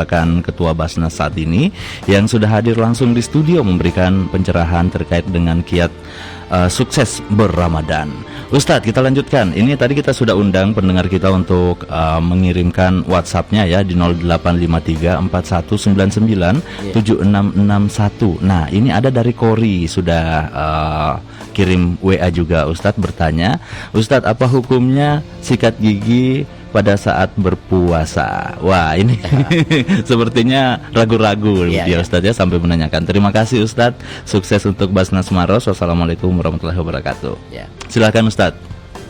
merupakan Ketua Basnas saat ini, yang sudah hadir langsung di studio memberikan pencerahan terkait dengan kiat sukses berRamadan. Ustadz, kita lanjutkan. Ini tadi kita sudah undang pendengar kita untuk mengirimkan WhatsApp-nya ya di 085341997661. Nah, ini ada dari Kori sudah kirim WA juga, Ustadz bertanya, Ustadz, apa hukumnya sikat gigi pada saat berpuasa? Wah, ini sepertinya ragu-ragu dia Ustadz ya, sampai menanyakan. Terima kasih Ustadz, sukses untuk Basnas Maros. Wassalamualaikum warahmatullahi wabarakatuh. Silakan Ustadz.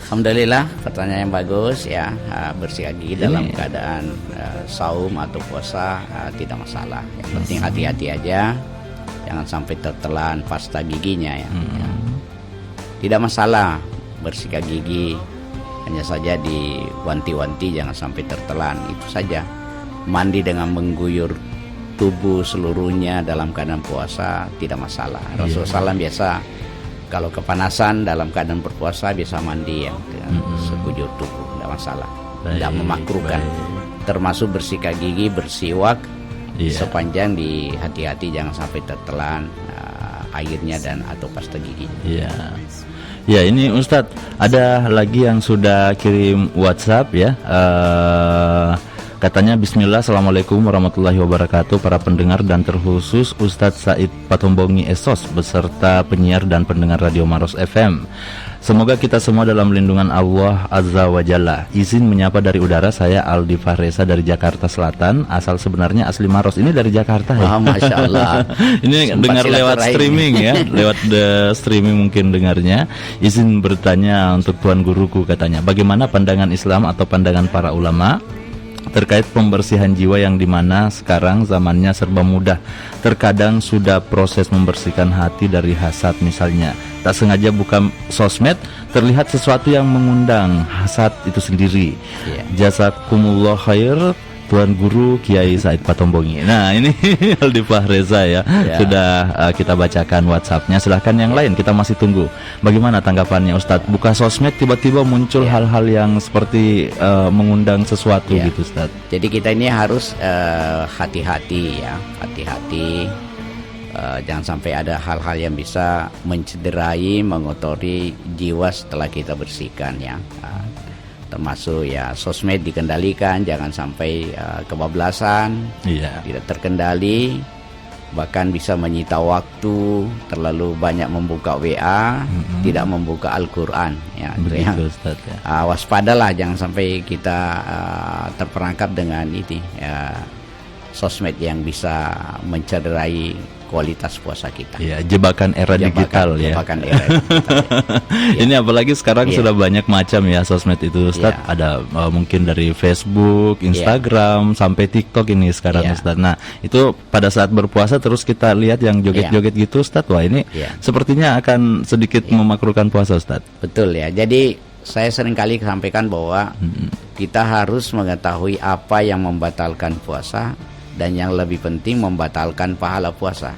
Alhamdulillah, pertanyaan yang bagus ya. Bersikat gigi dalam keadaan saum atau puasa tidak masalah. Yang penting hati-hati aja, jangan sampai tertelan pasta giginya ya. Tidak masalah bersikat gigi, hanya saja diwanti-wanti jangan sampai tertelan, itu saja. Mandi dengan mengguyur tubuh seluruhnya dalam keadaan puasa tidak masalah. Rasulullah SAW biasa kalau kepanasan dalam keadaan berpuasa biasa mandi yang sekujur tubuh, tidak masalah. Tidak memakruhkan. Termasuk bersikat gigi, bersiwak, sepanjang di hati-hati jangan sampai tertelan airnya dan atau pasta gigi. Ya, ini Ustadz, ada lagi yang sudah kirim WhatsApp ya. Katanya Bismillah, Assalamualaikum warahmatullahi wabarakatuh para pendengar dan terkhusus Ustadz Said Patombongi Esos beserta penyiar dan pendengar Radio Maros FM. Semoga kita semua dalam lindungan Allah Azza wa Jalla. Izin menyapa dari udara, saya Aldi Fahresa dari Jakarta Selatan. Asal sebenarnya asli Maros, ini dari Jakarta ya. Masya Allah. Ini dengar lewat streaming ya, lewat streaming mungkin dengarnya. Izin bertanya untuk Tuan Guruku, katanya, bagaimana pandangan Islam atau pandangan para ulama terkait pembersihan jiwa yang dimana sekarang zamannya serba mudah. Terkadang sudah proses membersihkan hati dari hasad misalnya, tak sengaja buka sosmed terlihat sesuatu yang mengundang hasad itu sendiri. Jazakumullah khair Tuan Guru Kiai Said Patombongi. Nah, ini Aldi Fahreza ya. Sudah kita bacakan WhatsApp-nya. Silahkan yang lain, kita masih tunggu. Bagaimana tanggapannya Ustadz? Buka sosmed tiba-tiba muncul hal-hal yang seperti mengundang sesuatu gitu Ustadz. Jadi kita ini harus hati-hati ya, hati-hati. Jangan sampai ada hal-hal yang bisa mencederai, mengotori jiwa setelah kita bersihkan ya. Termasuk ya sosmed dikendalikan, jangan sampai kebablasan, tidak terkendali, bahkan bisa menyita waktu, terlalu banyak membuka WA, tidak membuka Al-Quran ya. Begitu, Ustaz, ya. Waspadalah, jangan sampai kita terperangkap dengan ini sosmed yang bisa mencederai kualitas puasa kita. Ya, jebakan era digital ya. Jebakan era digital, ya. Ini apalagi sekarang sudah banyak macam ya sosmed itu Ustadz. Ada mungkin dari Facebook, Instagram, sampai TikTok ini sekarang Ustadz. Nah, itu pada saat berpuasa terus kita lihat yang joget-joget gitu Ustadz. Wah, ini sepertinya akan sedikit memakruhkan puasa Ustadz. Betul ya. Jadi saya seringkali sampaikan bahwa kita harus mengetahui apa yang membatalkan puasa, dan yang lebih penting membatalkan pahala puasa.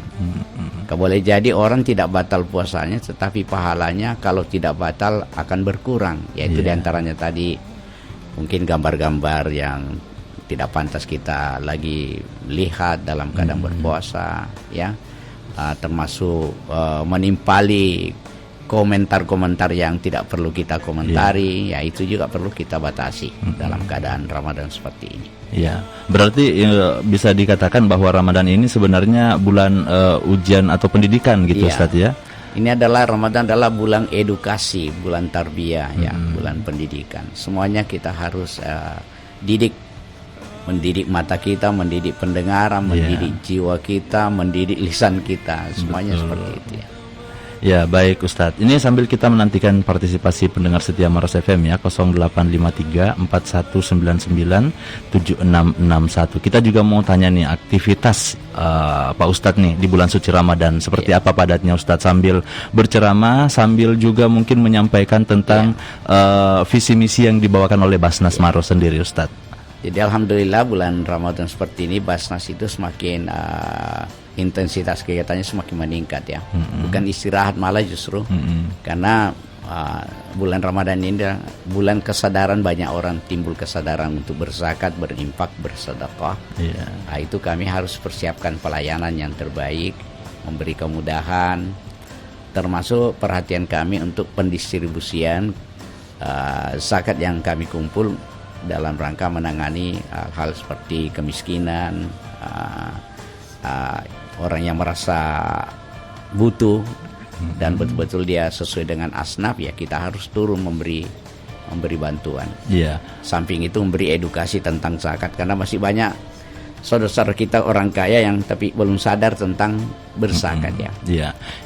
Boleh jadi orang tidak batal puasanya, tetapi pahalanya kalau tidak batal akan berkurang. Yaitu diantaranya tadi mungkin gambar-gambar yang tidak pantas kita lagi lihat dalam keadaan berpuasa, ya, termasuk menimpali komentar-komentar yang tidak perlu kita komentari, ya itu juga perlu kita batasi dalam keadaan Ramadan seperti ini. Ya, berarti bisa dikatakan bahwa Ramadan ini sebenarnya bulan ujian atau pendidikan gitu Ustadz ya? Ini adalah Ramadan adalah bulan edukasi, bulan tarbiyah ya, bulan pendidikan. Semuanya kita harus didik, mendidik mata kita, mendidik pendengaran, mendidik jiwa kita, mendidik lisan kita, semuanya seperti itu ya. Ya, baik Ustadz. Ini sambil kita menantikan partisipasi pendengar setia Maros FM ya, 085341997661. Kita juga mau tanya nih aktivitas Pak Ustadz nih di bulan suci Ramadan seperti apa padatnya Ustadz, sambil berceramah, sambil juga mungkin menyampaikan tentang visi misi yang dibawakan oleh Basnas Maros sendiri Ustadz. Jadi alhamdulillah bulan Ramadan seperti ini Basnas itu semakin intensitas kegiatannya semakin meningkat ya. Bukan istirahat, malah justru karena bulan Ramadan ini adalah bulan kesadaran, banyak orang timbul kesadaran untuk berzakat, berinfak, bersedekah. Itu kami harus persiapkan pelayanan yang terbaik, memberi kemudahan, termasuk perhatian kami untuk pendistribusian zakat yang kami kumpul dalam rangka menangani hal seperti kemiskinan, orang yang merasa butuh dan betul-betul dia sesuai dengan asnaf, ya kita harus turun memberi bantuan. Samping itu memberi edukasi tentang zakat, karena masih banyak saudara-saudara kita orang kaya yang tapi belum sadar tentang berzakat.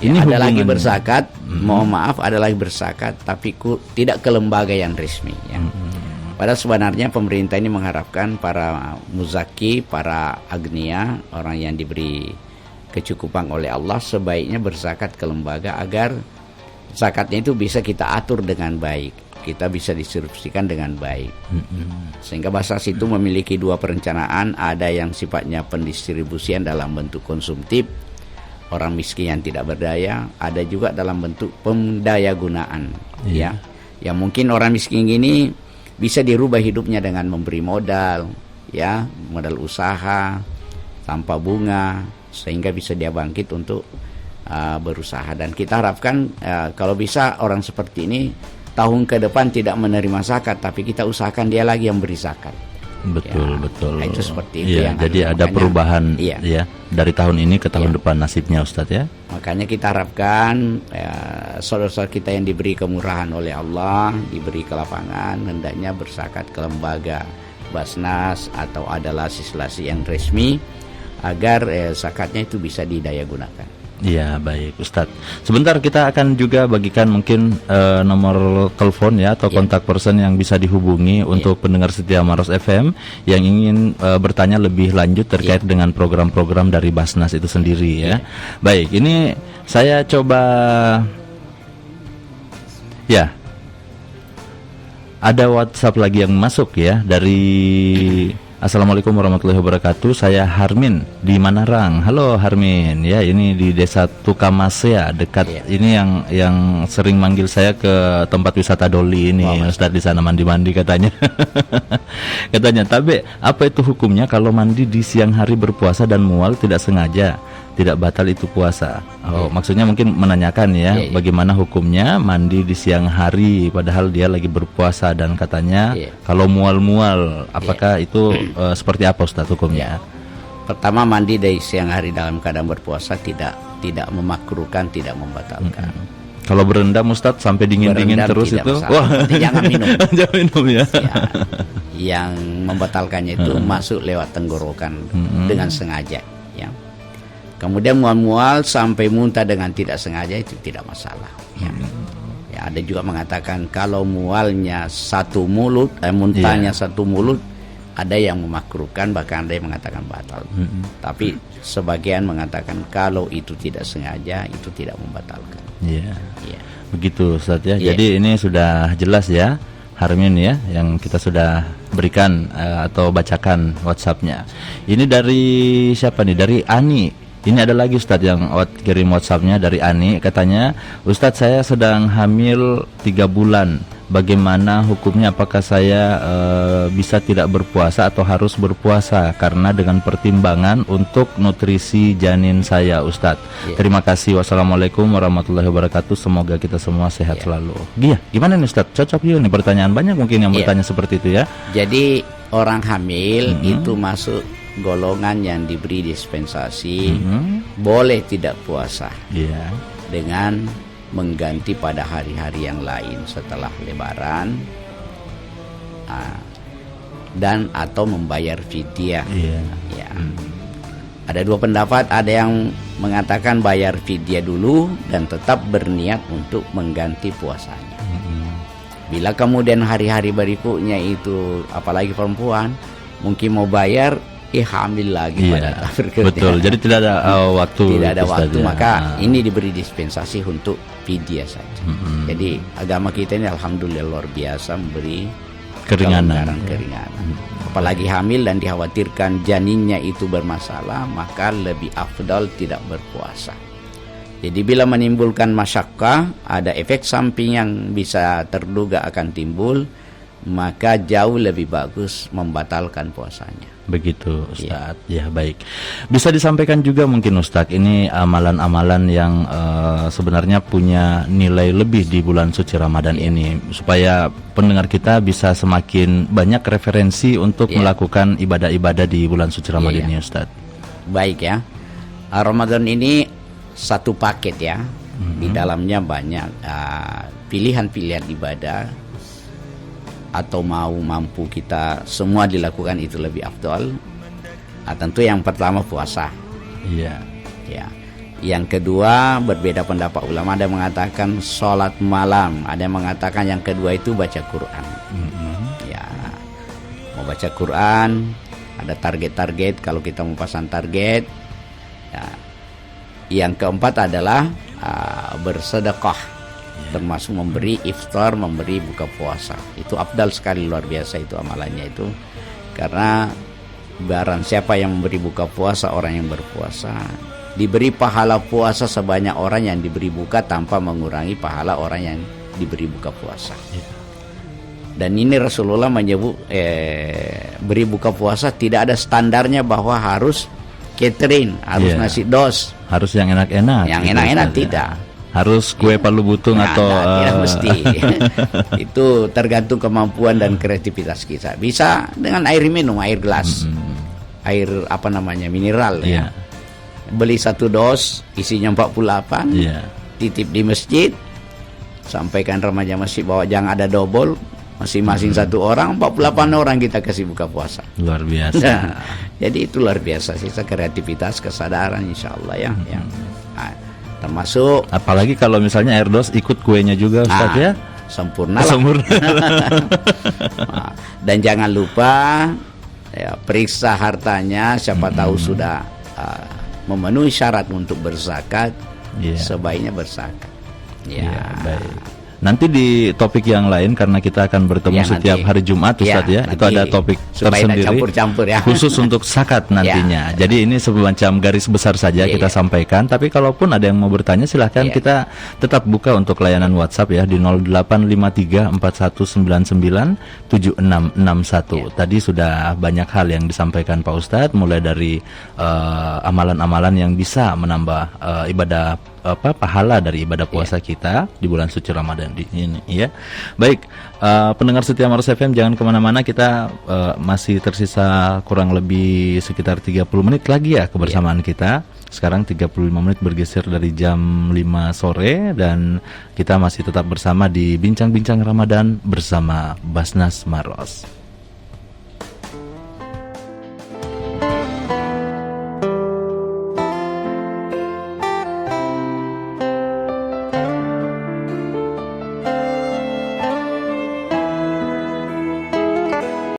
Ini ada lagi berzakat, mohon maaf, ada lagi berzakat tapi tidak ke lembaga yang resmi ya. Padahal sebenarnya pemerintah ini mengharapkan para muzaki, para agnia, orang yang diberi kecukupan oleh Allah, sebaiknya berzakat ke lembaga agar zakatnya itu bisa kita atur dengan baik, kita bisa distribusikan dengan baik. Sehingga Basnas itu memiliki dua perencanaan, ada yang sifatnya pendistribusian dalam bentuk konsumtif, orang miskin yang tidak berdaya, ada juga dalam bentuk pemdaya gunaan. Ya, yang mungkin orang miskin ini bisa dirubah hidupnya dengan memberi modal, ya, modal usaha tanpa bunga, sehingga bisa dia bangkit untuk berusaha. Dan kita harapkan kalau bisa orang seperti ini tahun ke depan tidak menerima zakat, tapi kita usahakan dia lagi yang beri zakat. Betul. Itu seperti itu. Jadi ada perubahan ya dari tahun ini ke tahun depan nasibnya Ustadz ya. Makanya kita harapkan saudara-saudara kita yang diberi kemurahan oleh Allah, diberi kelapangan, hendaknya berzakat ke lembaga Basnas atau ada lasi-lasi yang resmi agar zakatnya itu bisa didaya gunakan. Iya, baik Ustadz. Sebentar kita akan juga bagikan mungkin nomor telepon ya atau kontak person yang bisa dihubungi untuk pendengar setia Maros FM yang ingin bertanya lebih lanjut terkait dengan program-program dari Basnas itu sendiri ya. Baik, ini saya coba ya. Ada WhatsApp lagi yang masuk ya dari Assalamualaikum warahmatullahi wabarakatuh. Saya Harmin di Manarang. Halo Harmin. Ya, ini di Desa Tukamasea dekat ini yang sering manggil saya ke tempat wisata Doli ini. Ustadz di sana mandi-mandi katanya. Katanya, "Tabe, apa itu hukumnya kalau mandi di siang hari berpuasa dan mual tidak sengaja? Tidak batal itu puasa?" Maksudnya mungkin menanyakan ya, bagaimana hukumnya mandi di siang hari padahal dia lagi berpuasa, dan katanya kalau mual-mual apakah itu seperti apa Ustaz hukumnya? Pertama, mandi dari siang hari dalam keadaan berpuasa tidak memakruhkan, tidak membatalkan. Kalau berendam Ustaz sampai dingin-dingin terus itu, jangan minum. Jangan minum ya. Yang membatalkannya itu masuk lewat tenggorokan dengan sengaja ya. Kemudian mual-mual sampai muntah dengan tidak sengaja itu tidak masalah ya. Ada juga mengatakan kalau mualnya satu mulut, muntahnya satu mulut, ada yang memakruhkan, bahkan ada yang mengatakan batal. Tapi sebagian mengatakan kalau itu tidak sengaja itu tidak membatalkan. Begitu Ustaz ya. Jadi ini sudah jelas ya Harmin ya, yang kita sudah berikan atau bacakan WhatsApp-nya. Ini dari siapa nih? Dari Ani. Ini ada lagi Ustadz yang kirim WhatsApp-nya dari Ani. Katanya, "Ustadz, saya sedang hamil 3 bulan. Bagaimana hukumnya? Apakah saya bisa tidak berpuasa atau harus berpuasa? Karena dengan pertimbangan untuk nutrisi janin saya, Ustadz." Terima kasih. Wassalamualaikum warahmatullahi wabarakatuh. Semoga kita semua sehat selalu. Gimana nih Ustadz? Cocok juga nih pertanyaan. Banyak mungkin yang bertanya seperti itu ya. Jadi orang hamil itu masuk golongan yang diberi dispensasi boleh tidak puasa dengan mengganti pada hari-hari yang lain setelah Lebaran dan atau membayar fidyah. Ada dua pendapat, ada yang mengatakan bayar fidyah dulu dan tetap berniat untuk mengganti puasanya. Bila kemudian hari-hari berikutnya itu apalagi perempuan mungkin mau bayar hamil lagi pada berikutnya. Betul. Jadi tidak ada waktu. Tidak ada waktu, maka ini diberi dispensasi untuk fidyah saja. Jadi agama kita ini alhamdulillah luar biasa memberi keringanan. Apalagi hamil dan dikhawatirkan janinnya itu bermasalah, maka lebih afdal tidak berpuasa. Jadi bila menimbulkan masyakkah, ada efek samping yang bisa terduga akan timbul, maka jauh lebih bagus membatalkan puasanya. Begitu Ustadz. Ya baik. Bisa disampaikan juga mungkin Ustadz, ini amalan-amalan yang sebenarnya punya nilai lebih di bulan suci Ramadan ini, supaya pendengar kita bisa semakin banyak referensi untuk melakukan ibadah-ibadah di bulan suci Ramadan ini Ustadz. Baik ya. Ramadan ini satu paket ya. Di dalamnya banyak pilihan-pilihan ibadah, atau mampu kita semua dilakukan itu lebih afdal. Tentu yang pertama puasa. Iya. Ya. Yang kedua, berbeda pendapat ulama, ada yang mengatakan sholat malam, ada yang mengatakan yang kedua itu baca Quran. Ya. Mau baca Quran, ada target-target kalau kita mau pasang target. Ya. Yang keempat adalah bersedekah, termasuk memberi iftar, memberi buka puasa. Itu afdal sekali, luar biasa itu amalannya itu. Karena barang siapa yang memberi buka puasa, orang yang berpuasa, diberi pahala puasa sebanyak orang yang diberi buka tanpa mengurangi pahala orang yang diberi buka puasa. Dan ini Rasulullah menyebut beri buka puasa tidak ada standarnya bahwa harus catering, harus nasi dos, harus yang enak-enak. Yang enak-enak tidak. Harus kue palu butung atau tidak mesti. Itu tergantung kemampuan dan kreativitas kita. Bisa dengan air minum, air gelas, air apa namanya, mineral ya. Beli satu dos, isinya 48, titip di masjid, sampaikan remaja masjid bahwa jangan ada double, masing-masing satu orang, 48 orang kita kasih buka puasa. Luar biasa. Jadi itu luar biasa sih, kreativitas, kesadaran, insya Allah ya. Nah, termasuk apalagi kalau misalnya air dos ikut kuenya juga Ustaz ya. Sempurna lah. Nah, dan jangan lupa ya, periksa hartanya, siapa tahu sudah memenuhi syarat untuk berzakat, sebaiknya berzakat. Baik. Nanti di topik yang lain, karena kita akan bertemu setiap hari Jumat Ustadz ya, itu ada topik tersendiri campur-campur ya, khusus untuk zakat nantinya. Jadi ini semacam garis besar saja kita sampaikan. Tapi kalaupun ada yang mau bertanya, silahkan kita tetap buka untuk layanan WhatsApp ya di 085341997661. Tadi sudah banyak hal yang disampaikan Pak Ustadz, mulai dari amalan-amalan yang bisa menambah ibadah pahala dari ibadah puasa kita di bulan suci Ramadan ini ya. Baik, pendengar setia Maros FM, jangan kemana-mana, kita masih tersisa kurang lebih sekitar 30 menit lagi ya kebersamaan kita. Sekarang 35 menit bergeser dari jam 5 sore dan kita masih tetap bersama di Bincang-Bincang Ramadan bersama Basnas Maros.